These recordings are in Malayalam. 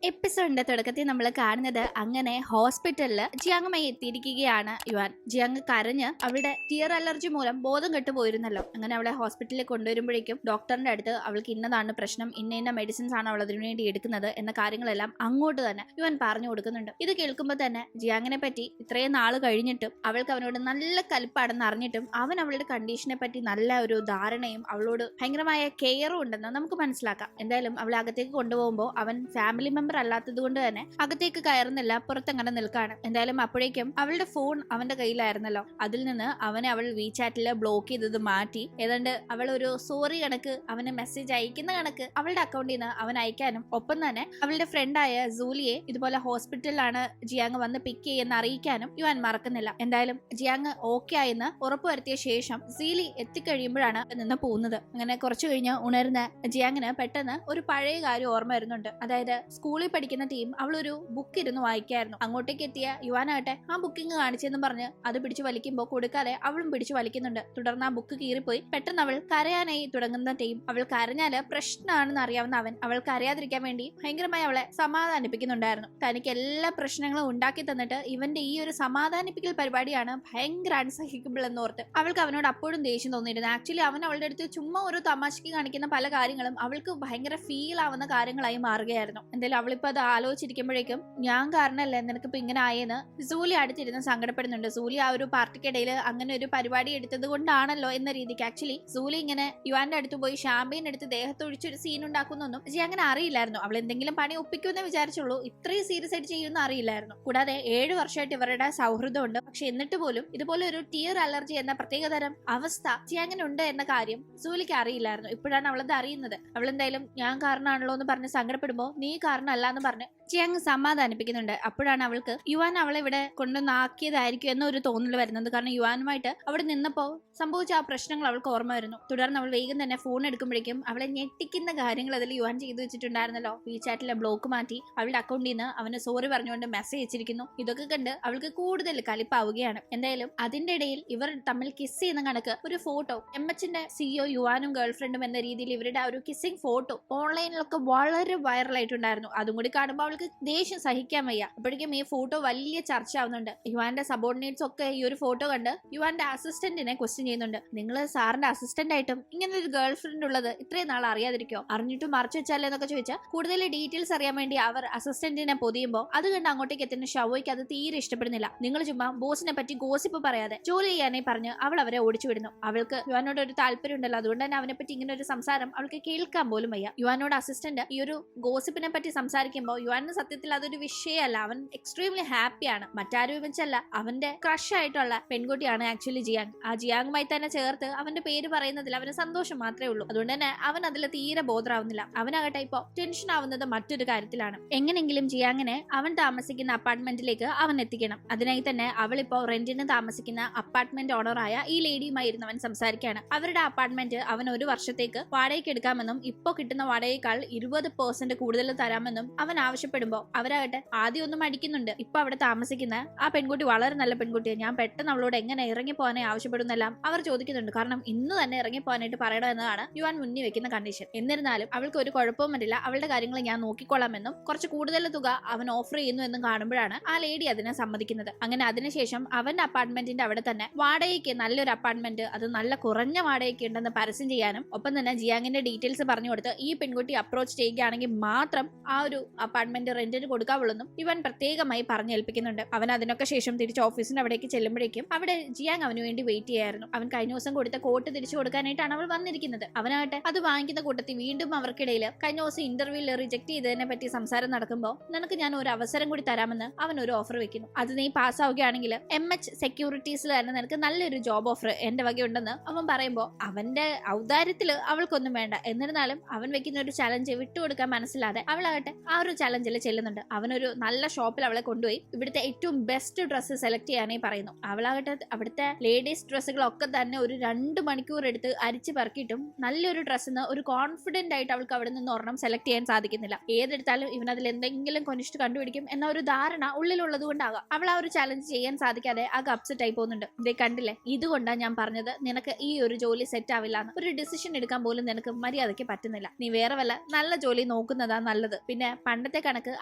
എപ്പിസോഡിന്റെ തുടക്കത്തിൽ നമ്മൾ കാണുന്നത് അങ്ങനെ ഹോസ്പിറ്റലിൽ ജിയാങ്ങുമായി എത്തിയിരിക്കുകയാണ് യുവാൻ. ജിയാങ് കരഞ്ഞ് അവളുടെ ടിയർ അലർജി മൂലം ബോധം കെട്ടുപോയിരുന്നല്ലോ. അങ്ങനെ അവളെ ഹോസ്പിറ്റലിൽ കൊണ്ടുവരുമ്പോഴേക്കും ഡോക്ടറിന്റെ അടുത്ത് അവൾക്ക് ഇന്നതാണ് പ്രശ്നം, ഇന്ന മെഡിസിൻസ് ആണ് അവൾ അതിനു വേണ്ടി എടുക്കുന്നത് എന്ന കാര്യങ്ങളെല്ലാം അങ്ങോട്ട് തന്നെ യുവാൻ പറഞ്ഞു കൊടുക്കുന്നുണ്ട്. ഇത് കേൾക്കുമ്പോൾ തന്നെ ജിയാങ്ങിനെ പറ്റി ഇത്രയും നാള് കഴിഞ്ഞിട്ടും അവൾക്ക് അവനോട് നല്ല കലിപ്പാണെന്ന് അറിഞ്ഞിട്ടും അവൻ അവളുടെ കണ്ടീഷനെ പറ്റി നല്ല ഒരു ധാരണയും അവളോട് ഭയങ്കരമായ കെയറും ഉണ്ടെന്ന് നമുക്ക് മനസ്സിലാക്കാം. എന്തായാലും അവളെ അകത്തേക്ക് കൊണ്ടുപോകുമ്പോൾ അവൻ ഫാമിലി മെമ്പർ അല്ലാത്തത് കൊണ്ട് തന്നെ അകത്തേക്ക് കയറുന്നില്ല, പുറത്തങ്ങനെ നിൽക്കാണ്. എന്തായാലും അപ്പോഴേക്കും അവളുടെ ഫോൺ അവന്റെ കയ്യിലായിരുന്നല്ലോ. അതിൽ നിന്ന് അവനെ അവൾ വീചാറ്റില് ബ്ലോക്ക് ചെയ്തത് മാറ്റി ഏതാണ്ട് അവൾ ഒരു സോറി കണക്ക് അവന് മെസ്സേജ് അയക്കുന്ന കണക്ക് അവളുടെ അക്കൗണ്ടിൽ നിന്ന് അവൻ അയക്കാനും ഒപ്പം തന്നെ അവളുടെ ഫ്രണ്ടായ സൂലിയെ ഇതുപോലെ ഹോസ്പിറ്റലിലാണ് ജിയാങ് വന്ന് പിക്ക് ചെയ്യുന്ന അറിയിക്കാനും യുവാൻ മറക്കുന്നില്ല. എന്തായാലും ജിയാങ് ഓക്കെ ആയെന്ന് ഉറപ്പുവരുത്തിയ ശേഷം സീലി എത്തിക്കഴിയുമ്പോഴാണ് നിന്ന് പോകുന്നത്. അങ്ങനെ കുറച്ചു കഴിഞ്ഞ് ഉണർന്ന ജിയാങ്ങിന് പെട്ടെന്ന് ഒരു പഴയ കാര്യം ഓർമ്മ വരുന്നുണ്ട്. അതായത് സ്കൂളിൽ പഠിക്കുന്ന ടീം അവളൊരു ബുക്ക് ഇരുന്ന് വായിക്കായിരുന്നു. അങ്ങോട്ടേക്ക് എത്തിയ യുവാനാകട്ടെ ആ ബുക്കിങ് കാണിച്ചെന്ന് പറഞ്ഞ് അത് പിടിച്ചു വലിക്കുമ്പോൾ കൊടുക്കാതെ അവളും പിടിച്ചു വലിക്കുന്നുണ്ട്. തുടർന്ന് ആ ബുക്ക് കീറിപ്പോയി പെട്ടെന്ന് അവൾ കരയാനായി തുടങ്ങുന്ന ടീം അവൾ കരഞ്ഞാല് പ്രശ്നമാണെന്ന് അറിയാവുന്ന അവൾ കരയാതിരിക്കാൻ വേണ്ടി ഭയങ്കരമായി അവളെ സമാധാനിപ്പിക്കുന്നുണ്ടായിരുന്നു. തനിക്ക് എല്ലാ പ്രശ്നങ്ങളും ഉണ്ടാക്കി തന്നിട്ട് ഇവന്റെ ഈ ഒരു സമാധാനിപ്പിക്കൽ പരിപാടിയാണ് ഭയങ്കര അൺസഹിക്കബിൾ എന്നോർത്ത് അവൾക്ക് അവനോട് അപ്പോഴും ദേഷ്യം തോന്നിയിരുന്നു. ആക്ച്വലി അവൻ അവളുടെ അടുത്ത് ചുമ്മാ ഒരു തമാശക്ക് കാണിക്കുന്ന പല കാര്യങ്ങളും അവൾക്ക് ഭയങ്കര ഫീൽ ആവുന്ന കാര്യങ്ങളായി മാറുകയായിരുന്നു. എന്തായാലും അവളിപ്പോ അത് ആലോചിച്ചിരിക്കുമ്പോഴേക്കും ഞാൻ കാരണല്ലേ നിനക്കിപ്പോ ഇങ്ങനെ ആയെന്ന് സൂലി അടുത്തിരുന്ന് സങ്കടപ്പെടുന്നുണ്ട്. സൂലി ആ ഒരു പാർട്ടിക്കിടയിൽ അങ്ങനെ ഒരു പരിപാടി എടുത്തത് കൊണ്ടാണല്ലോ എന്ന രീതിക്ക് ആക്ച്വലി സൂലി ഇങ്ങനെ യുവാന്റെ അടുത്ത് പോയി ഷാമ്പയിൻ എടുത്ത് ദേഹത്തൊഴിച്ചൊരു സീൻ ഉണ്ടാക്കുന്നൊന്നും ജി അങ്ങനെ അറിയില്ലായിരുന്നു. അവൾ എന്തെങ്കിലും പണി ഒപ്പിക്കുമെന്ന് വിചാരിച്ചുള്ളൂ, ഇത്രയും സീരിയസ് ആയിട്ട് ചെയ്യുമെന്ന് അറിയില്ലായിരുന്നു. കൂടാതെ 7 വർഷമായിട്ട് ഇവരുടെ സൗഹൃദമുണ്ട്. പക്ഷെ എന്നിട്ട് പോലും ഇതുപോലെ ഒരു ടിയർ അലർജി എന്ന പ്രത്യേകതരം അവസ്ഥ ജിയാങ്ങിന് ഉണ്ട് എന്ന കാര്യം സൂലിക്ക് അറിയില്ലായിരുന്നു. ഇപ്പോഴാണ് അവളത് അറിയുന്നത്. അവൾ എന്തായാലും ഞാൻ കാരണമാണല്ലോ എന്ന് പറഞ്ഞ് സങ്കടപ്പെടുമ്പോ നീ കാരണമല്ല എന്ന് പറഞ്ഞ് ജിയാങ് സമാധാനിപ്പിക്കുന്നുണ്ട്. അപ്പോഴാണ് അവൾക്ക് യുവാൻ അവളെ ഇവിടെ കൊണ്ടുവന്നാക്കിയതായിരിക്കും എന്നൊരു തോന്നൽ വരുന്നത്. കാരണം യുവാനുമായിട്ട് അവിടെ നിന്നപ്പോ സംഭവിച്ച ആ പ്രശ്നങ്ങൾ അവൾക്ക് ഓർമ്മ വരുന്നു. തുടർന്ന് അവൾ വേഗം തന്നെ ഫോൺ എടുക്കുമ്പോഴേക്കും അവളെ ഞെട്ടിക്കുന്ന കാര്യങ്ങൾ അതിൽ യുവാൻ ചെയ്തു വെച്ചിട്ടുണ്ടായിരുന്നല്ലോ. വീചാറ്റിലെ ബ്ലോക്ക് മാറ്റി അവളുടെ അക്കൗണ്ടിൽ നിന്ന് അവന് സോറി പറഞ്ഞുകൊണ്ട് മെസ്സേജ് അയച്ചിരിക്കുന്നു. ഇതൊക്കെ കണ്ട് അവൾക്ക് കൂടുതൽ കലിപ്പാവുകയാണ്. എന്തായാലും അതിന്റെ ഇടയിൽ ഇവർ തമ്മിൽ കിസ് ചെയ്യുന്ന കണക്ക് ഒരു ഫോട്ടോ എംഎച്ചിന്റെ സിഇഒ യുവാനും ഗേൾഫ്രണ്ടും എന്ന രീതിയിൽ ഇവരുടെ ആ ഒരു കിസ്സിംഗ് ഫോട്ടോ ഓൺലൈനിലൊക്കെ വളരെ വൈറലായിട്ടുണ്ടായിരുന്നു. അതും കൂടി കാണുമ്പോൾ അവൾക്ക് ദേഷ്യം സഹിക്കാൻ വയ്യ. അപ്പോഴേക്കും ഈ ഫോട്ടോ വലിയ ചർച്ച ആവുന്നുണ്ട്. യുവാന്റെ സബോർഡിനേറ്റ്സ് ഒക്കെ ഈ ഒരു ഫോട്ടോ കണ്ട് യുവാന്റെ അസിസ്റ്റന്റിനെ ക്വസ്റ്റ്യൻ ചെയ്യുന്നുണ്ട്. നിങ്ങൾ സാറിന്റെ അസിസ്റ്റന്റ് ആയിട്ടും ഇങ്ങനെ ഒരു ഗേൾ ഫ്രണ്ട് ഉള്ളത് ഇത്രയും നാൾ അറിയാതിരിക്കോ, അറിഞ്ഞിട്ടും മറച്ചു വെച്ചാലേ എന്നൊക്കെ ചോദിച്ചാൽ കൂടുതൽ ഡീറ്റെയിൽസ് അറിയാൻ വേണ്ടി അവർ അസിസ്റ്റന്റിനെ പൊതിയുമ്പോൾ അത് കണ്ട് അങ്ങോട്ടേക്ക് എത്തുന്ന ഷവോയ്ക്ക് അത് തീരെ ഇഷ്ടപ്പെടുന്നില്ല. നിങ്ങൾ ചുമ്മാ ബോസിനെ പറ്റി ഗോസിപ്പ് പറയാതെ ജോലി ചെയ്യാനായി പറഞ്ഞ് അവൾ അവരെ ഓടിച്ചു വിടുന്നു. അവൾക്ക് യുവാനോട് ഒരു താല്പര്യം ഉണ്ടല്ലോ, അതുകൊണ്ട് തന്നെ അവനെ പറ്റി ഇങ്ങനെ ഒരു സംസാരം അവൾക്ക് കേൾക്കാൻ പോലും വയ്യ. യുവാനോട് അസിസ്റ്റന്റ് ഈ ഒരു ഗോസിപ്പിനെ പറ്റി സംസാരിക്കുമ്പോൾ യുവാൻ സത്യത്തിൽ അതൊരു വിഷയമല്ല. അവൻ എക്സ്ട്രീംലി ഹാപ്പിയാണ്. മറ്റാരും വെച്ചല്ല, അവന്റെ ക്രഷ് ആയിട്ടുള്ള പെൺകുട്ടിയാണ് ആക്ച്വലി ജിയാങ്. ആ ജിയാങ്ങുമായി തന്നെ ചേർത്ത് അവന്റെ പേര് പറയുന്നതിൽ അവന് സന്തോഷം മാത്രമേ ഉള്ളൂ. അതുകൊണ്ട് തന്നെ അവൻ അതിൽ തീരെ ബോധറാവുന്നില്ല. അവനാകട്ടെ ഇപ്പോ ടെൻഷൻ ആവുന്നത് മറ്റൊരു കാര്യത്തിലാണ്. എങ്ങനെങ്കിലും ജിയാങ്ങിനെ അവൻ താമസിക്കുന്ന അപ്പാർട്ട്മെന്റിലേക്ക് അവൻ എത്തിക്കണം. അതിനായി തന്നെ അവളിപ്പോ റെന്റിന് താമസിക്കുന്ന അപ്പാർട്ട്മെന്റ് ഓണറായ ഈ ലേഡിയുമായിരുന്നു അവൻ സംസാരിക്കുകയാണ്. അവരുടെ അപ്പാർട്ട്മെന്റ് അവൻ ഒരു വർഷത്തേക്ക് വാടകയ്ക്ക് എടുക്കാമെന്നും ഇപ്പോ കിട്ടുന്ന വാടകയേക്കാൾ 20% കൂടുതൽ തരാമെന്നും അവൻ ആവശ്യപ്പെടുമ്പോ അവരാകട്ടെ ആദ്യം ഒന്നും അടിക്കുന്നുണ്ട്. ഇപ്പൊ അവിടെ താമസിക്കുന്ന ആ പെൺകുട്ടി വളരെ നല്ല പെൺകുട്ടിയാണ്, ഞാൻ പെട്ടെന്ന് അവളോട് എങ്ങനെ ഇറങ്ങിപ്പോകാനേ ആവശ്യപ്പെടുന്നെല്ലാം അവർ ചോദിക്കുന്നുണ്ട്. കാരണം ഇന്ന് തന്നെ ഇറങ്ങിപ്പോകാനായിട്ട് പറയണമെന്നതാണ് യുവാൻ മുന്നിൽ വെക്കുന്ന കണ്ടീഷൻ. എന്നിരുന്നാലും അവൾക്ക് ഒരു കുഴപ്പവും വരില്ല, അവളുടെ കാര്യങ്ങൾ ഞാൻ നോക്കിക്കൊള്ളാമെന്നും കുറച്ച് കൂടുതൽ തുക അവൻ ഓഫർ ചെയ്യുന്നു എന്നും കാണുമ്പോഴാണ് ആ ലേഡി അതിനെ സമ്മതിക്കുന്നത്. അങ്ങനെ അതിനുശേഷം അവന്റെ അപ്പാർട്ട്മെന്റിന്റെ അവിടെ തന്നെ വാടകയ്ക്ക് നല്ലൊരു അപ്പാർട്ട്മെന്റ്, അത് നല്ല കുറഞ്ഞ വാടകയ്ക്ക് ഉണ്ടെന്ന് പരസ്യം ചെയ്യാനും ഒപ്പം തന്നെ ജിയാങ്ങിന്റെ ഡീറ്റെയിൽസ് പറഞ്ഞു കൊടുത്ത് ഈ പെൺകുട്ടി അപ്രോച്ച് ചെയ്യുകയാണെങ്കിൽ മാത്രം ആ ഒരു അപ്പാർട്ട്മെന്റ് റെന്റിന് കൊടുക്കാവുള്ളെന്നും ഇവൻ പ്രത്യേകമായി പറഞ്ഞേൽപ്പിക്കുന്നുണ്ട്. അവൻ അതിനൊക്കെ ശേഷം തിരിച്ച് ഓഫീസിന്റെ അവിടേക്ക് ചെല്ലുമ്പോഴേക്കും അവിടെ ജിയാങ് അവന് വേണ്ടി വെയിറ്റ് ചെയ്യായിരുന്നു. അവൻ കഴിഞ്ഞ ദിവസം കൊടുത്ത കോട്ട് തിരിച്ചു കൊടുക്കാനായിട്ടാണ് അവൾ വന്നിരിക്കുന്നത്. അവനാകട്ടെ അത് വാങ്ങിക്കുന്ന കൂട്ടത്തിൽ വീണ്ടും അവർക്കിടയിൽ കഴിഞ്ഞ ദിവസം ഇന്റർവ്യൂവിൽ റിജക്ട് ചെയ്തതിനെ പറ്റി സംസാരം നടക്കുമ്പോൾ നിനക്ക് ഞാൻ ഒരു അവസരം കൂടി തരാമെന്ന് അവൻ ഒരു ഓഫർ വെക്കുന്നു. അത് നീ പാസ്സാവുകയാണെങ്കിൽ MH സെക്യൂരിറ്റീസിൽ തന്നെ നിനക്ക് നല്ലൊരു ജോബ് ഓഫർ എന്റെ വകയുണ്ടെന്ന് അവൻ പറയുമ്പോൾ അവന്റെ ഔദാര്യത്തില് അവൾക്കൊന്നും വേണ്ട. എന്നിരുന്നാലും അവൻ വെക്കുന്ന ഒരു ചലഞ്ച് വിട്ടുകൊടുക്കാൻ മനസ്സിലാതെ അവളാകട്ടെ ആ ഒരു ചലഞ്ചിൽ ചെല്ലുന്നുണ്ട്. അവനൊരു നല്ല ഷോപ്പിൽ അവളെ കൊണ്ടുപോയി ഇവിടുത്തെ ഏറ്റവും ബെസ്റ്റ് ഡ്രസ്സ് സെലക്ട് ചെയ്യാനായി പറയുന്നു. അവളാകട്ടെ അവിടുത്തെ ലേഡീസ് ഡ്രസ്സുകളൊക്കെ തന്നെ ഒരു 2 മണിക്കൂർ എടുത്ത് അരിച്ചു പറക്കിയിട്ടും നല്ലൊരു ഡ്രസ്സിന് ഒരു കോൺഫിഡന്റ് ആയിട്ട് അവൾക്ക് അവിടെ നിന്ന് ഒരെണ്ണം സെലക്ട് ചെയ്യാൻ സാധിക്കുന്നില്ല. ഏതെടുത്താലും ഇവൻ അതിൽ എന്തെങ്കിലും കൊനിഷ്ട് കണ്ടുപിടിക്കും എന്ന ഒരു ധാരണ ഉള്ളിലുള്ളത് കൊണ്ടാകാം അവൾ ആ ഒരു ചലഞ്ച് ചെയ്യാൻ സാധിക്കാതെ ആകെ അപ്സെറ്റ് ആയി പോകുന്നുണ്ട്. ഇതേ കണ്ടില്ലേ, ഇതുകൊണ്ടാണ് ഞാൻ പറഞ്ഞത് നിനക്ക് ഈ ഒരു ജോലി സെറ്റ് ആവില്ല. ഒരു ഡിസിഷൻ എടുക്കാൻ പോലും നിനക്ക് മര്യാദയ്ക്ക് പറ്റുന്നില്ല. നീ വേറെ വല്ല നല്ല ജോലി നോക്കുന്നതാ നല്ലത്. പിന്നെ പണ്ടത്തെ കണക്ക്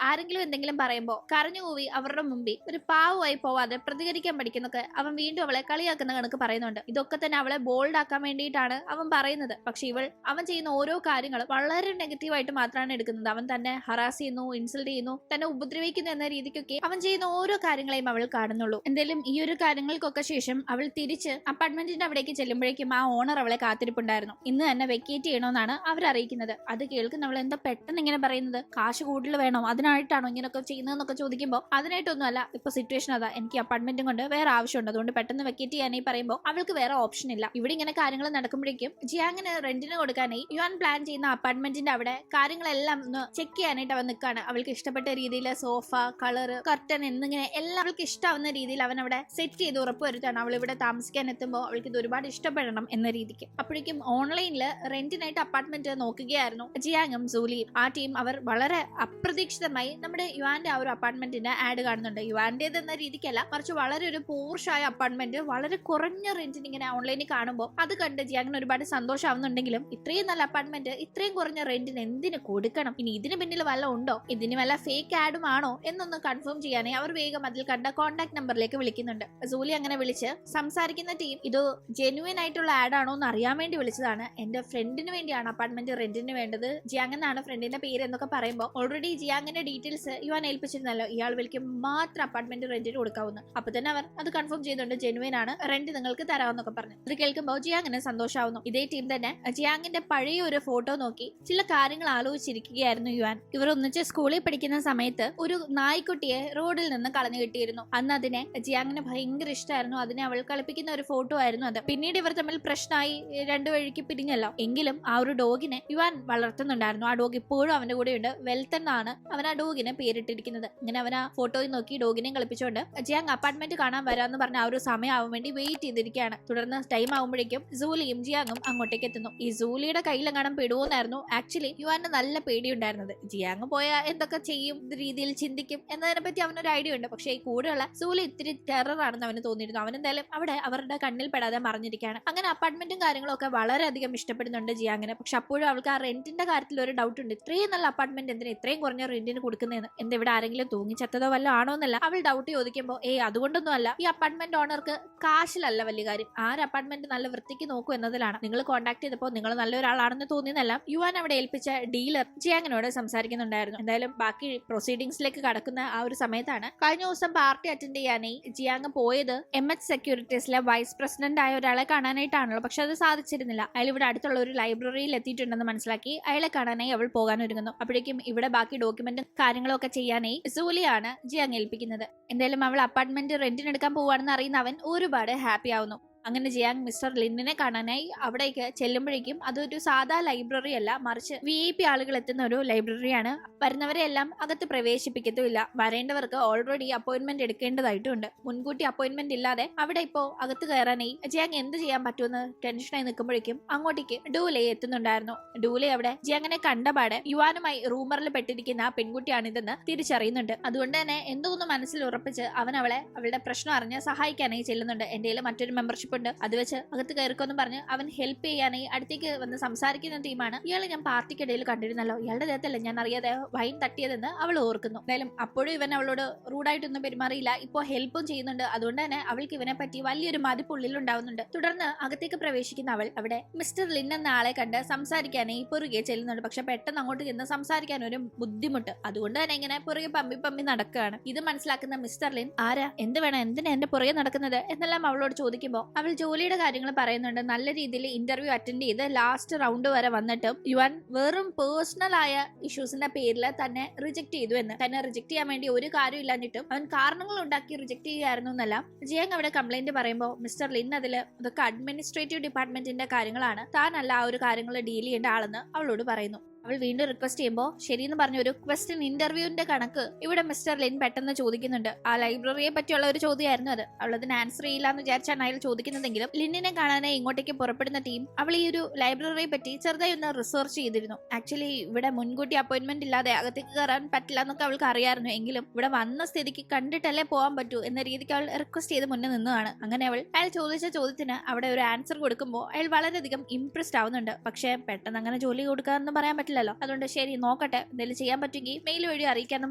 ആരെങ്കിലും എന്തെങ്കിലും പറയുമ്പോ കരഞ്ഞു കൂവി അവരുടെ മുമ്പിൽ ഒരു പാവമായി പോവാതെ പ്രതികരിക്കാൻ പഠിക്കുന്നൊക്കെ അവൻ വീണ്ടും അവളെ കളിയാക്കുന്ന കണക്ക് പറയുന്നുണ്ട്. ഇതൊക്കെ തന്നെ അവളെ ബോൾഡ് ആക്കാൻ വേണ്ടിയിട്ടാണ് അവൻ പറയുന്നത്. പക്ഷെ അവൻ ചെയ്യുന്ന ഓരോ കാര്യങ്ങളും വളരെ നെഗറ്റീവായിട്ട് മാത്രമാണ് എടുക്കുന്നത്. അവൻ തന്നെ ഹറാസ് ചെയ്യുന്നു, ഇൻസൾട്ട് ചെയ്യുന്നു, തന്നെ ഉപദ്രവിക്കുന്നു എന്ന രീതിക്കൊക്കെ അവൻ ചെയ്യുന്ന ഓരോ കാര്യങ്ങളെയും അവൾ കാണുന്നുള്ളൂ. എന്തായാലും ഈ ഒരു കാര്യങ്ങൾക്കൊക്കെ ശേഷം അവൾ തിരിച്ച് അപ്പാർട്ട്മെന്റിന്റെ അവിടേക്ക് ചെല്ലുമ്പോഴേക്കും ആ ഓണർ അവളെ കാത്തിരിപ്പുണ്ടായിരുന്നു. ഇന്ന് തന്നെ വെക്കേറ്റ് ചെയ്യണമെന്നാണ് അവർ അറിയിക്കുന്നത്. അത് കേൾക്കുന്ന അവൾ എന്താ പെട്ടെന്ന് ഇങ്ങനെ പറയുന്നത്, കാശ് കൂടുതൽ വേണോ, അതിനായിട്ടാണോ ഇങ്ങനെയൊക്കെ ചെയ്യുന്നതെന്നൊക്കെ ചോദിക്കുമ്പോൾ അതിനായിട്ടൊന്നും അല്ല, ഇപ്പൊ സിറ്റുവേഷൻ അതാ, എനിക്ക് അപ്പാർട്ട്മെന്റും കൊണ്ട് വേറെ ആവശ്യമുണ്ട്, അതുകൊണ്ട് പെട്ടെന്ന് വെക്കേറ്റ് ചെയ്യാനായി പറയുമ്പോൾ അവൾക്ക് വേറെ ഓപ്ഷൻ ഇല്ല. ഇവിടെ ഇങ്ങനെ കാര്യങ്ങൾ നടക്കുമ്പോഴേക്കും ജിയാങ്ങിന് റെന്റിന് കൊടുക്കാനായി യുവാൻ പ്ലാൻ ചെയ്യുന്ന അപ്പാർട്ട്മെന്റിന്റെ അവിടെ കാര്യങ്ങളെല്ലാം ഒന്ന് ചെക്ക് ചെയ്യാനായിട്ട് അവൻ നിൽക്കാണ്. അവൾക്ക് ഇഷ്ടപ്പെട്ട രീതിയിൽ സോഫ, കളറ്, കർട്ടൻ എന്നിങ്ങനെ എല്ലാം അവൾക്ക് ഇഷ്ടാവുന്ന രീതിയിൽ അവൻ അവിടെ സെറ്റ് ചെയ്ത് ഉറപ്പുവരുത്താണ്. അവൾ ഇവിടെ താമസിക്കാൻ എത്തുമ്പോൾ അവൾക്ക് ഇത് ഒരുപാട് ഇഷ്ടപ്പെടണം എന്ന രീതിക്ക്. അപ്പോഴേക്കും ഓൺലൈനിൽ റെന്റിനായിട്ട് അപ്പാർട്ട്മെന്റ് നോക്കുകയായിരുന്നു ജിയാങ്ങും സൂലിയും. ആ ടീം അവർ വളരെ അപ്രതീക്ഷിതമായി നമ്മുടെ യുവാന്റെ ആ ഒരു അപ്പാർട്ട്മെന്റിന്റെ ആഡ് കാണുന്നുണ്ട്. യുവാന്റേത് എന്ന രീതിക്കല്ല, മറിച്ച് വളരെ ഒരു പോർഷായ അപ്പാർട്ട്മെന്റ് വളരെ കുറഞ്ഞ റെന്റിന് ഇങ്ങനെ ഓൺലൈനിൽ കാണുമ്പോൾ അത് കണ്ട് ജിയാങ്ങിന് ഒരുപാട് സന്തോഷമാവുന്നുണ്ടെങ്കിലും ഇത്രയും നല്ല അപ്പാർട്ട്മെന്റ് ഇത്രയും കുറഞ്ഞ റെന്റിന് എന്തിനു കൊടുക്കണം, ഇനി ഇതിന് പിന്നിൽ വല്ല ഉണ്ടോ, ഇതിന് വല്ല ഫേക്ക് ആഡും ആണോ എന്നൊന്ന് കൺഫേം ചെയ്യാനേ അവർ വേഗം അതിൽ കണ്ട കോൺടാക്ട് നമ്പറിലേക്ക് വിളിക്കുന്നുണ്ട്. സൂലി അങ്ങനെ വിളിച്ച് സംസാരിക്കുന്ന ടീം ഇത് ജെന്യുവൻ ആയിട്ടുള്ള ആഡ് ആണോ എന്ന് അറിയാൻ വേണ്ടി വിളിച്ചതാണ്, എന്റെ ഫ്രണ്ടിന് വേണ്ടിയാണ് അപ്പാർട്ട്മെന്റ് റെന്റിന് വേണ്ടത്, ജിയാങ് എന്നാണ് ഫ്രണ്ടിന്റെ പേര് എന്നൊക്കെ പറയുമ്പോൾ ഓൾറെഡി ജിയാങ്ങിന്റെ ഡീറ്റെയിൽസ് യുവാൻ ഏൽപ്പിച്ചിരുന്നല്ലോ, ഇയാൾ വിളിക്കും മാത്രം അപ്പാർട്ട്മെന്റ് റെന്റിന് കൊടുക്കാവുന്നു. അപ്പൊ തന്നെ അവർ അത് കൺഫേം ചെയ്തുകൊണ്ട് ജെന്യുവൻ ആണ്, റെന്റ് നിങ്ങൾക്ക് തരാമെന്നൊക്കെ പറഞ്ഞു. അത് കേൾക്കുമ്പോൾ ജിയാങ്ങിന് സന്തോഷമാവുന്നു. ഇതേ ടീം തന്നെ ജിയാങ്ങിന്റെ പഴയ ഒരു ഫോട്ടോ നോക്കി ചില കാര്യങ്ങൾ ആലോചിച്ചിരിക്കുകയായിരുന്നു യുവാൻ. ഇവർ ഒന്നിച്ച് സ്കൂളിൽ പഠിക്കുന്ന സമയത്ത് ഒരു നായ്ക്കുട്ടിയെ റോഡിൽ നിന്ന് കളഞ്ഞു കിട്ടിയിരുന്നു. അന്ന് അതിനെ ജിയാങ്ങിന് ഭയങ്കര ഇഷ്ടമായിരുന്നു, അതിനെ അവൾ കളിപ്പിക്കുന്ന ഒരു ഫോട്ടോ ആയിരുന്നു അത്. പിന്നീട് ഇവർ തമ്മിൽ പ്രശ്നമായി രണ്ടു വഴിക്ക് പിരിഞ്ഞല്ലോ. എങ്കിലും ആ ഒരു ഡോഗിനെ യുവാൻ വളർത്തുന്നുണ്ടായിരുന്നു. ആ ഡോഗ് ഇപ്പോഴും അവന്റെ കൂടെ ഉണ്ട്. വെൽത്തൺ ആണ് അവൻ ആ ഡോഗിനെ പേരിട്ടിരിക്കുന്നത്. ഇങ്ങനെ അവൻ ആ ഫോട്ടോയിൽ നോക്കി ഡോഗിനെയും കളിപ്പിച്ചുകൊണ്ട് ജിയാങ് അപ്പാർട്ട്മെന്റ് കാണാൻ വരാമെന്ന് പറഞ്ഞ ആ ഒരു സമയം ആവാൻ വേണ്ടി വെയിറ്റ് ചെയ്തിരിക്കുകയാണ്. തുടർന്ന് ടൈം ആവുമ്പോഴേക്കും സൂലിയും ജിയാങ്ങും അങ്ങോട്ടേക്ക് എത്തുന്നു. ഈ സൂലിയുടെ കയ്യിലെങ്ങാനും പെടുവോന്നായിരുന്നു ആക്ച്വലി യുവാന് നല്ല പേടിയുണ്ടായിരുന്നത്. ജിയാങ് പോയാൽ എന്തൊക്കെ ചെയ്യും, രീതിയിൽ ചിന്തിക്കും എന്നതിനെ പറ്റി അവനൊരു ഐഡിയ ഉണ്ട്. പക്ഷേ ഈ കൂടെയുള്ള സൂലി ഇത്തിരി ടെറർ ആണെന്ന് അവന് തോന്നിയിരുന്നു. അവൻ എന്തായാലും അവിടെ അവരുടെ കണ്ണിൽ പെടാതെ മറിഞ്ഞിരിക്കുകയാണ്. അങ്ങനെ അപ്പാർട്ട്മെന്റും കാര്യങ്ങളും ഒക്കെ വളരെയധികം ഇഷ്ടപ്പെടുന്നുണ്ട് ജിയാങ്ങിന്. പക്ഷെ അപ്പോഴും അവൾക്ക് ആ റെന്റിന്റെ കാര്യത്തിൽ ഒരു ഡൗട്ട് ഉണ്ട്. ഇത്രയും നല്ല അപ്പാർട്ട്മെന്റ് എന്തിനാ ഇത്രയും കുറഞ്ഞ റെന്റിന് കൊടുക്കുന്നതെന്ന്, എന്താ ഇവിടെ ആരെങ്കിലും തൂങ്ങിച്ചത്തതോ വല്ല ആണോ എന്നല്ല അവൾ ഡൗട്ട് ചോദിക്കുമ്പോൾ അതുകൊണ്ടൊന്നും അല്ല, ഈ അപ്പാർട്ട്മെന്റ് ഓണർക്ക് കാശിലല്ല വലിയ കാര്യം, ആര് അപ്പാർട്ട്മെന്റ് നല്ല വൃത്തിക്ക് നോക്കൂ എന്നതിലാണ്. നിങ്ങൾ കോൺടാക്ട് ചെയ്തപ്പോൾ നിങ്ങൾ നല്ലൊരാളാണെന്ന് തോന്നിയെന്നല്ല യുവാൻ അവിടെ ഏൽപ്പിച്ച ഡീലർ ജിയാങ്ങിനോട് സംസാരിക്കുന്നുണ്ടായിരുന്നു. എന്തായാലും ബാക്കി പ്രൊസീഡിംഗ്സിലേക്ക് കടക്കുന്ന ആ ഒരു സമയത്താണ് കഴിഞ്ഞ ദിവസം പാർട്ടി അറ്റൻഡ് ചെയ്യാനായി ജിയാങ് പോയത് MH സെക്യൂരിറ്റീസിലെ വൈസ് പ്രസിഡന്റ് ആയ ഒരാളെ കാണാനായിട്ടാണല്ലോ. പക്ഷെ അത് സാധിച്ചിരുന്നില്ല. അയാൾ ഇവിടെ അടുത്തുള്ള ഒരു ലൈബ്രറിയിൽ എത്തിയിട്ടുണ്ടെന്ന് മനസ്സിലാക്കി അയാളെ കാണാനായി അവൾ പോകാൻ ഒരുങ്ങുന്നു. അപ്പോഴേക്കും ഇവിടെ ബാക്കി ഡോക്യുമെന്റും കാര്യങ്ങളും ഒക്കെ ചെയ്യാനായി സൂലിയാണ് ജിയാങ് ഏൽപ്പിക്കുന്നത്. എന്തായാലും അവൾ അപ്പാർട്ട്മെന്റ് റെന്റിനെടുക്കാൻ പോവാണെന്ന് അറിയുന്ന അവൻ ഒരുപാട് ഹാപ്പി ആവുന്നു. അങ്ങനെ ജിയാങ് മിസ്റ്റർ ലിന്നിനെ കാണാനായി അവിടേക്ക് ചെല്ലുമ്പോഴേക്കും അതൊരു സാധാ ലൈബ്രറി അല്ല, മറിച്ച് VIP ആളുകൾ എത്തുന്ന ഒരു ലൈബ്രറിയാണ്. വരുന്നവരെ എല്ലാം അകത്ത് പ്രവേശിപ്പിക്കത്തുമില്ല. വരേണ്ടവർക്ക് ഓൾറെഡി അപ്പോയിന്റ്മെന്റ് എടുക്കേണ്ടതായിട്ടുണ്ട്. മുൻകൂട്ടി അപ്പോയിന്റ്മെന്റ് ഇല്ലാതെ അവിടെ ഇപ്പോ അകത്ത് കയറാനായി ജിയാങ് എന്ത് ചെയ്യാൻ പറ്റുമെന്ന് ടെൻഷനായി നിൽക്കുമ്പോഴേക്കും അങ്ങോട്ടേക്ക് ഡൂലെ എത്തുന്നുണ്ടായിരുന്നു. ഡൂലെ അവിടെ ജിയാങ്ങിനെ കണ്ടപാടെ യുവാനുമായി റൂമറിൽ പെട്ടിരിക്കുന്ന ആ പെൺകുട്ടിയാണിതെന്ന് തിരിച്ചറിയുന്നുണ്ട്. അതുകൊണ്ട് തന്നെ എന്തോന്ന് മനസ്സിൽ ഉറപ്പിച്ച് അവൻ അവളുടെ പ്രശ്നം അറിഞ്ഞ് സഹായിക്കാനായി ചെല്ലുന്നുണ്ട്. എന്റെ മറ്റൊരു മെമ്പർഷിപ്പ് ഉണ്ട്, അത് വെച്ച് അകത്ത് കയറിക്കൊന്ന് പറഞ്ഞ് അവൻ ഹെൽപ്പ് ചെയ്യാനായി അടുത്തേക്ക് വന്ന് സംസാരിക്കുന്ന ടീമാണ്. ഇയാളെ ഞാൻ പാർട്ടിക്കിടയിൽ കണ്ടിരുന്നല്ലോ, ഇയാളുടെ ദേഹത്തല്ലേ ഞാൻ അറിയാതെ വൈൻ തട്ടിയതെന്ന് അവൾ ഓർക്കുന്നു. എന്തായാലും അപ്പോഴും ഇവൻ അവളോട് റൂഡായിട്ടൊന്നും പെരുമാറിയില്ല, ഇപ്പോ ഹെൽപ്പും ചെയ്യുന്നുണ്ട്. അതുകൊണ്ട് തന്നെ അവൾക്ക് ഇവനെ പറ്റി വലിയൊരു മതിപ്പുള്ളിൽ ഉണ്ടാവുന്നുണ്ട്. തുടർന്ന് അകത്തേക്ക് പ്രവേശിക്കുന്ന അവൾ അവിടെ മിസ്റ്റർ ലിൻ എന്ന ആളെ കണ്ട് സംസാരിക്കാനായി പുറകെ ചെല്ലുന്നുണ്ട്. പക്ഷെ പെട്ടെന്ന് അങ്ങോട്ട് ചെന്ന് സംസാരിക്കാൻ ഒരു ബുദ്ധിമുട്ട്, അതുകൊണ്ട് തന്നെ ഇങ്ങനെ പുറകെ പമ്പി നടക്കുകയാണ്. ഇത് മനസ്സിലാക്കുന്ന മിസ്റ്റർ ലിൻ ആരാ, എന്ത് വേണം, എന്തിനാ എന്റെ പുറകെ നടക്കുന്നത് എന്നെല്ലാം അവളോട് ചോദിക്കുമ്പോൾ അവൾ ജോലിയുടെ കാര്യങ്ങൾ പറയുന്നുണ്ട്. നല്ല രീതിയിൽ ഇന്റർവ്യൂ അറ്റൻഡ് ചെയ്ത് ലാസ്റ്റ് റൗണ്ട് വരെ വന്നിട്ടും യുവാൻ വെറും പേഴ്സണൽ ആയ ഇഷ്യൂസിന്റെ പേരിൽ തന്നെ റിജക്ട് ചെയ്തു എന്ന്. തന്നെ റിജക്ട് ചെയ്യാൻ വേണ്ടി ഒരു കാര്യം ഇല്ലാഞ്ഞിട്ടും അവൻ കാരണങ്ങൾ ഉണ്ടാക്കി റിജക്ട് ചെയ്യുകയായിരുന്നു എന്നല്ല ജിയാങ് അവിടെ കംപ്ലൈന്റ് പറയുമ്പോൾ മിസ്റ്റർ ലിൻ അതൊക്കെ അഡ്മിനിസ്ട്രേറ്റീവ് ഡിപ്പാർട്ട്മെന്റിന്റെ കാര്യങ്ങളാണ്, താനല്ല ആ ഒരു കാര്യങ്ങൾ ഡീൽ ചെയ്യേണ്ട ആളെന്ന് അവളോട് പറയുന്നു. അവൾ വീണ്ടും റിക്വസ്റ്റ് ചെയ്യുമ്പോൾ ശരിയെന്ന് പറഞ്ഞ ഒരു ക്വസ്റ്റ്യൻ ഇന്റർവ്യൂവിന്റെ കണക്ക് ഇവിടെ മിസ്റ്റർ ലിൻ പെട്ടെന്ന് ചോദിക്കുന്നുണ്ട്. ആ ലൈബ്രറിയെ പറ്റിയുള്ള ഒരു ചോദ്യമായിരുന്നു അത്. അവൾ അതിന് ആൻസർ ചെയ്യില്ല എന്ന് വിചാരിച്ചാണ് അയാൾ ചോദിക്കുന്നതെങ്കിലും ലിന്നിനെ കാണാനായി ഇങ്ങോട്ടേക്ക് പുറപ്പെടുന്ന ടീം അവൾ ഈ ഒരു ലൈബ്രറിയെ പറ്റി ചെറുതായി ഒന്ന് റിസർച്ച് ചെയ്തിരുന്നു. ആക്ച്വലി ഇവിടെ മുൻകൂട്ടി അപ്പോയിന്റ്മെന്റ് ഇല്ലാതെ അകത്തേക്ക് കയറാൻ പറ്റില്ല എന്നൊക്കെ അവൾക്ക് അറിയാമായിരുന്നു. എങ്കിലും ഇവിടെ വന്ന സ്ഥിതിക്ക് കണ്ടിട്ടല്ലേ പോകാൻ പറ്റൂ എന്ന രീതിക്ക് അവൾ റിക്വസ്റ്റ് ചെയ്ത് മുന്നേ നിന്നതാണ്. അങ്ങനെ അയാൾ ചോദിച്ച ചോദ്യത്തിന് അവിടെ ഒരു ആൻസർ കൊടുക്കുമ്പോൾ അയാൾ വളരെയധികം ഇംപ്രസ്ഡ് ആവുന്നുണ്ട്. പക്ഷെ പെട്ടെന്ന് അങ്ങനെ ജോലി കൊടുക്കാമെന്ന് പറയാൻ പറ്റില്ല. പറ്റില്ലല്ലോ, അതുകൊണ്ട് ശരി നോക്കട്ടെ, എന്തെങ്കിലും ചെയ്യാൻ പറ്റുമെങ്കിൽ മെയിൽ വഴി അറിയിക്കാന്ന്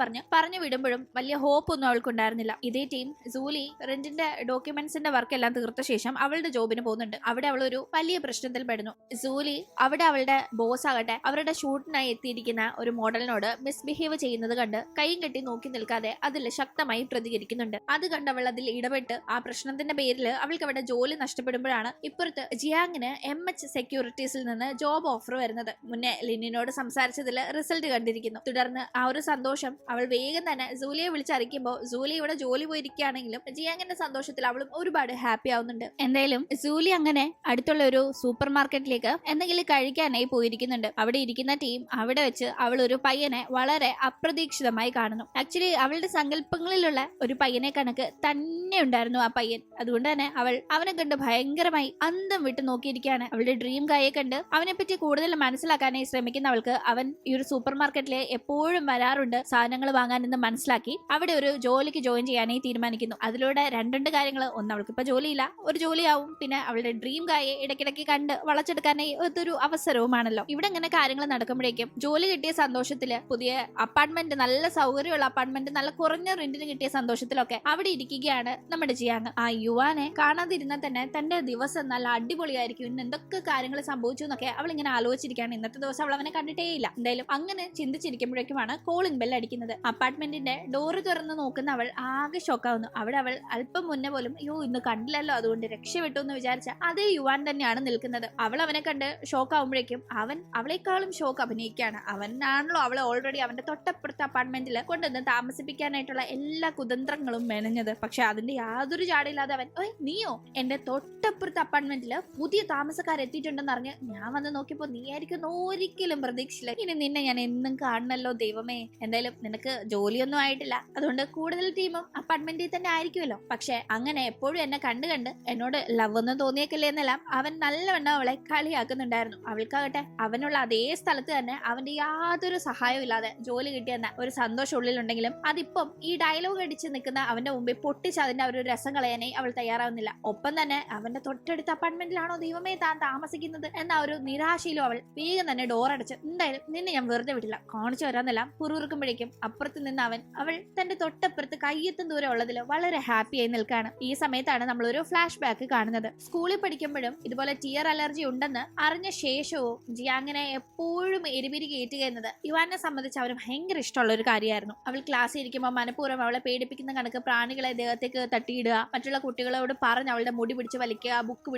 പറഞ്ഞു വിടുമ്പോഴും വലിയ ഹോപ്പ് ഒന്നും അവൾക്കുണ്ടായിരുന്നില്ല. ഇതേ ടീം സൂലി റെന്റിന്റെ ഡോക്യുമെന്റ്സിന്റെ വർക്ക് എല്ലാം തീർത്ത ശേഷം അവളുടെ ജോബിന് പോകുന്നുണ്ട്. അവിടെ അവൾ ഒരു വലിയ പ്രശ്നത്തിൽ പെടുന്നു. സൂലി അവിടെ അവളുടെ ബോസ് ആകട്ടെ അവരുടെ ഷൂട്ടിനായി എത്തിയിരിക്കുന്ന ഒരു മോഡലിനോട് മിസ്ബിഹേവ് ചെയ്യുന്നത് കണ്ട് കൈയും കെട്ടി നോക്കി നിൽക്കാതെ അതിൽ ശക്തമായി പ്രതികരിക്കുന്നുണ്ട്. അത് കണ്ട് അവൾ അതിൽ ഇടപെട്ട് ആ പ്രശ്നത്തിന്റെ പേരിൽ അവൾക്ക് അവിടെ ജോലി നഷ്ടപ്പെടുമ്പോഴാണ് ഇപ്പുറത്ത് ജിയാങ്ങിന് MH സെക്യൂരിറ്റീസിൽ നിന്ന് ജോബ് ഓഫർ വരുന്നത്. മുന്നേ ലിന്നിനോട് സംസാരിച്ചതിൽ റിസൾട്ട് കണ്ടിരിക്കുന്നു. തുടർന്ന് ആ ഒരു സന്തോഷം അവൾ വേഗം തന്നെ സൂലിയെ വിളിച്ചറിയിക്കുമ്പോൾ സൂലി ഇവിടെ ജോലി പോയിരിക്കുകയാണെങ്കിലും ജിയാങ്ങിന്റെ സന്തോഷത്തിൽ അവളും ഒരുപാട് ഹാപ്പി ആവുന്നുണ്ട്. എന്തായാലും സൂലി അങ്ങനെ അടുത്തുള്ള ഒരു സൂപ്പർ മാർക്കറ്റിലേക്ക് എന്തെങ്കിലും കഴിക്കാനായി പോയിരിക്കുന്നുണ്ട്. അവിടെ ഇരിക്കുന്ന ടീം അവിടെ വെച്ച് അവൾ ഒരു പയ്യനെ വളരെ അപ്രതീക്ഷിതമായി കാണുന്നു. ആക്ച്വലി അവളുടെ സങ്കല്പങ്ങളിലുള്ള ഒരു പയ്യനെ കണക്ക് തന്നെ ഉണ്ടായിരുന്നു ആ പയ്യൻ. അതുകൊണ്ട് തന്നെ അവൾ അവനെ കണ്ട് ഭയങ്കരമായി അന്തം വിട്ട് നോക്കിയിരിക്കുകയാണ്. അവളുടെ ഡ്രീം ഗായെ കണ്ട് അവനെ പറ്റി കൂടുതൽ മനസ്സിലാക്കാനായി ശ്രമിക്കുന്ന അവൾക്ക് അവൻ ഈ ഒരു സൂപ്പർ മാർക്കറ്റിലെ എപ്പോഴും വരാറുണ്ട് സാധനങ്ങൾ വാങ്ങാൻ എന്ന് മനസ്സിലാക്കി അവിടെ ഒരു ജോലിക്ക് ജോയിൻ ചെയ്യാനായി തീരുമാനിക്കുന്നു. അതിലൂടെ രണ്ട് കാര്യങ്ങൾ, ഒന്ന് അവൾക്ക് ഇപ്പൊ ജോലിയില്ല, ഒരു ജോലിയാവും, പിന്നെ അവളുടെ ഡ്രീം ഗായെ ഇടയ്ക്കിടയ്ക്ക് കണ്ട് വളച്ചെടുക്കാനായി അതൊരു അവസരവുമാണല്ലോ. ഇവിടെ ഇങ്ങനെ കാര്യങ്ങൾ നടക്കുമ്പോഴേക്കും ജോലി കിട്ടിയ സന്തോഷത്തില് പുതിയ അപ്പാർട്ട്മെന്റ്, നല്ല സൗകര്യമുള്ള അപ്പാർട്ട്മെന്റ്, നല്ല കുറഞ്ഞ റെന്റിന് കിട്ടിയ സന്തോഷത്തിലൊക്കെ അവിടെ ഇരിക്കുകയാണ് നമ്മുടെ ജിയാങ്. ആ യുവാനെ കാണാതിരുന്നാൽ തന്നെ തന്റെ ദിവസം നല്ല അടിപൊളിയായിരിക്കും, ഇന്ന് എന്തൊക്കെ കാര്യങ്ങൾ സംഭവിച്ചു എന്നൊക്കെ അവൾ ഇങ്ങനെ ആലോചിച്ചിരിക്കുകയാണ്. ഇന്നത്തെ ദിവസം അവൾ അവനെ കണ്ടിട്ടേ ഇല്ല. എന്തായാലും അങ്ങനെ ചിന്തിച്ചിരിക്കുമ്പോഴേക്കുമാണ് കോളിംഗ് ബെൽ അടിക്കുന്നത്. അപ്പാർട്ട്മെന്റിന്റെ ഡോറ് തുറന്ന് നോക്കുന്ന അവൾ ആകെ ഷോക്കാവുന്നു. അവിടെ അവൾ അല്പം മുന്നേ പോലും അയ്യോ ഇന്ന് കണ്ടില്ലല്ലോ അതുകൊണ്ട് രക്ഷപ്പെട്ടു എന്ന് വിചാരിച്ച അതേ യുവാൻ തന്നെയാണ് നിൽക്കുന്നത്. അവൾ അവനെ കണ്ട് ഷോക്ക് ആവുമ്പോഴേക്കും അവൻ അവളെക്കാളും ഷോക്ക് അഭിനയിക്കുകയാണ്. അവനാണല്ലോ അവളെ ഓൾറെഡി അവന്റെ തൊട്ടപ്പുറത്തെ അപ്പാർട്ട്മെന്റിൽ കൊണ്ടുവന്ന് താമസിപ്പിക്കാനായിട്ടുള്ള എല്ലാ കുതന്ത്രങ്ങളും മെനഞ്ഞത്. പക്ഷെ അതിന്റെ യാതൊരു ചാടിയില്ലാതെ അവൻ നീയോ എന്റെ തൊട്ടപ്പുറത്തെ അപ്പാർട്ട്മെന്റില് പുതിയ താമസക്കാരെത്തിയിട്ടുണ്ടെന്ന് അറിഞ്ഞ് ഞാൻ വന്ന് നോക്കിയപ്പോ നീ ആയിരിക്കും ഒരിക്കലും പ്രതീക്ഷിച്ചില്ല. ഇനി നിന്നെ ഞാൻ എന്നും കാണണല്ലോ ദൈവമേ. എന്തായാലും നിനക്ക് ജോലിയൊന്നും ആയിട്ടില്ല, അതുകൊണ്ട് കൂടുതൽ ടീമും അപ്പാർട്ട്മെന്റിൽ തന്നെ ആയിരിക്കുമല്ലോ. പക്ഷെ അങ്ങനെ എപ്പോഴും എന്നെ കണ്ട് എന്നോട് ലവ് ഒന്നും തോന്നിയേക്കില്ലേ എന്നെല്ലാം അവൻ നല്ലവണ്ണം അവളെ കളിയാക്കുന്നുണ്ടായിരുന്നു. അവൾക്കാകട്ടെ അവനുള്ള അതേ സ്ഥലത്ത് തന്നെ അവന്റെ യാതൊരു സഹായവും ഇല്ലാതെ ജോലി കിട്ടിയെന്ന ഒരു സന്തോഷം ഉള്ളിലുണ്ടെങ്കിലും അതിപ്പം ഈ ഡയലോഗ് അടിച്ച് നിൽക്കുന്ന അവന്റെ മുമ്പിൽ പൊട്ടിച്ച് അതിന്റെ ഒരു രസം കളയാനായി അവൾ തയ്യാറാവുന്നില്ല. ഒപ്പം തന്നെ അവന്റെ തൊട്ടടുത്ത അപ്പാർട്ട്മെന്റിലാണോ ദൈവമേ താൻ താമസിക്കുന്നത് എന്ന ഒരു നിരാശയിലും അവൾ വേഗം തന്നെ ഡോർ അടച്ച് എന്തായാലും നിന്നെ ഞാൻ വെറുതെ വിടില്ല, കാണിച്ചു വരാന്നെല്ലാം പുറകുമ്പോഴേക്കും അപ്പുറത്ത് നിന്ന് അവൾ തന്റെ തൊട്ടപ്പുറത്ത് കയ്യെത്തും ദൂരം ഉള്ളതിൽ വളരെ ഹാപ്പിയായി നിൽക്കുകയാണ്. ഈ സമയത്താണ് നമ്മൾ ഒരു ഫ്ലാഷ് ബാക്ക് കാണുന്നത്. സ്കൂളിൽ പഠിക്കുമ്പോഴും ഇതുപോലെ ടിയർ അലർജി ഉണ്ടെന്ന് അറിഞ്ഞ ശേഷവും ജിയാങ്ങിനെ എപ്പോഴും എരിപിരി കയറ്റുക എന്നത് യുവാനെ സംബന്ധിച്ച് അവന് ഭയങ്കര ഇഷ്ടമുള്ള ഒരു കാര്യമായിരുന്നു. അവൾ ക്ലാസ്സിൽ ഇരിക്കുമ്പോൾ മനഃപൂർവ്വം അവളെ പേടിപ്പിക്കുന്ന കണക്ക് പ്രാണികളെ ദേഹത്തേക്ക് തട്ടിയിടുക, മറ്റുള്ള കുട്ടികളോട് പറഞ്ഞ് അവളുടെ മുടി പിടിച്ച് വലിക്കുക, ബുക്ക്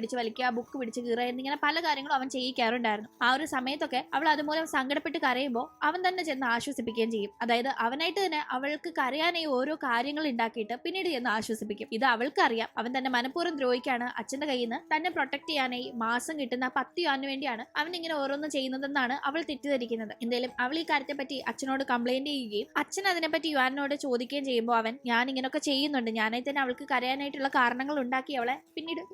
പിടിച്ച് കീറുക എന്നിങ്ങനെ പല കാര്യങ്ങളും അവൻ ചെയ്യിക്കാറുണ്ടായിരുന്നു. ആ ഒരു സമയത്തൊക്കെ അവൾ അതുമൂലം സങ്കടപ്പെട്ട് കരയുമ്പോൾ അവൻ തന്നെ ചെന്ന് ആശ്വസിപ്പിക്കുകയും ചെയ്യും. അതായത് അവനായിട്ട് തന്നെ അവൾക്ക് കരയാനായി ഓരോ കാര്യങ്ങൾ ഉണ്ടാക്കിയിട്ട് പിന്നീട് ചെന്ന് ആശ്വസിപ്പിക്കും. ഇത് അവൾക്കറിയാം അവൻ തന്നെ മനഃപൂർവ്വം ദ്രോഹിക്കാണ്, അച്ഛന്റെ കയ്യിൽ നിന്ന് തന്നെ പ്രൊട്ടക്ട് ചെയ്യാനായി മാസം കിട്ടുന്ന 10 യുവാന് വേണ്ടിയാണ് അവൻ ഇങ്ങനെ ഓരോന്നും ചെയ്യുന്നതെന്നാണ് അവൾ തെറ്റിദ്ധരിക്കുന്നത്. എന്തായാലും അവൾ ഈ കാര്യത്തെ പറ്റി അച്ഛനോട് കംപ്ലൈന്റ് ചെയ്യുകയും അച്ഛൻ അതിനെപ്പറ്റി യുവാനോട് ചോദിക്കുകയും ചെയ്യുമ്പോൾ അവൻ ഞാൻ ഇങ്ങനെയൊക്കെ ചെയ്യുന്നുണ്ട്, ഞാനായി തന്നെ അവൾക്ക് കരയാനായിട്ടുള്ള കാരണങ്ങൾ ഉണ്ടാക്കി അവളെ പിന്നീട്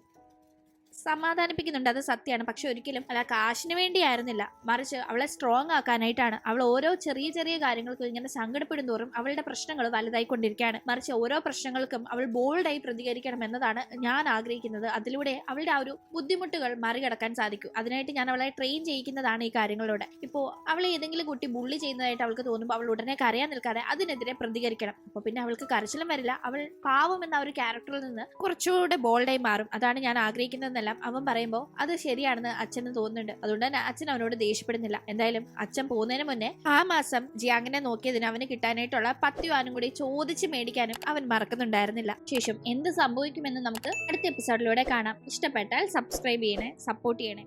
സമാധാനിപ്പിക്കുന്നുണ്ട്. അത് സത്യമാണ്. പക്ഷെ ഒരിക്കലും അല്ല കാശിന് വേണ്ടിയായിരുന്നില്ല, മറിച്ച് അവളെ സ്ട്രോങ് ആക്കാനായിട്ടാണ്. അവൾ ഓരോ ചെറിയ ചെറിയ കാര്യങ്ങൾക്കും ഇങ്ങനെ സങ്കടപ്പെടും തോറും അവളുടെ പ്രശ്നങ്ങൾ വലുതായിക്കൊണ്ടിരിക്കുകയാണ്. മറിച്ച് ഓരോ പ്രശ്നങ്ങൾക്കും അവൾ ബോൾഡായി പ്രതികരിക്കണം എന്നതാണ് ഞാൻ ആഗ്രഹിക്കുന്നത്. അതിലൂടെ അവളുടെ ആ ഒരു ബുദ്ധിമുട്ടുകൾ മറികടക്കാൻ സാധിക്കും. അതിനായിട്ട് ഞാൻ അവളെ ട്രെയിൻ ചെയ്യിക്കുന്നതാണ് ഈ കാര്യങ്ങളിലൂടെ. ഇപ്പോൾ അവളെ ഏതെങ്കിലും കുട്ടി ബുള്ളി ചെയ്യുന്നതായിട്ട് അവൾക്ക് തോന്നുമ്പോൾ അവൾ ഉടനെ കരയാൻ നിൽക്കാതെ അതിനെതിരെ പ്രതികരിക്കണം. അപ്പോൾ പിന്നെ അവൾക്ക് കരച്ചിലും വരില്ല, അവൾ പാവം എന്ന ഒരു ക്യാരക്ടറിൽ നിന്ന് കുറച്ചുകൂടെ ബോൾഡായി മാറും. അതാണ് ഞാൻ ആഗ്രഹിക്കുന്നതെന്നല്ല അവൻ പറയുമ്പോൾ അത് ശരിയാണെന്ന് അച്ഛന് തോന്നുന്നുണ്ട്. അതുകൊണ്ട് തന്നെ അച്ഛൻ അവനോട് ദേഷ്യപ്പെടുന്നില്ല. എന്തായാലും അച്ഛൻ പോകുന്നതിന് മുന്നേ ആ മാസം ജിയാങ്ങിനെ നോക്കിയതിന് അവന് കിട്ടാനായിട്ടുള്ള 10 യുവാനും കൂടി ചോദിച്ച് മേടിക്കാനും അവൻ മറക്കുന്നുണ്ടായിരുന്നില്ല. ശേഷം എന്ത് സംഭവിക്കുമെന്ന് നമുക്ക് അടുത്ത എപ്പിസോഡിലൂടെ കാണാം. ഇഷ്ടപ്പെട്ടാൽ സബ്സ്ക്രൈബ് ചെയ്യണേ, സപ്പോർട്ട് ചെയ്യണേ.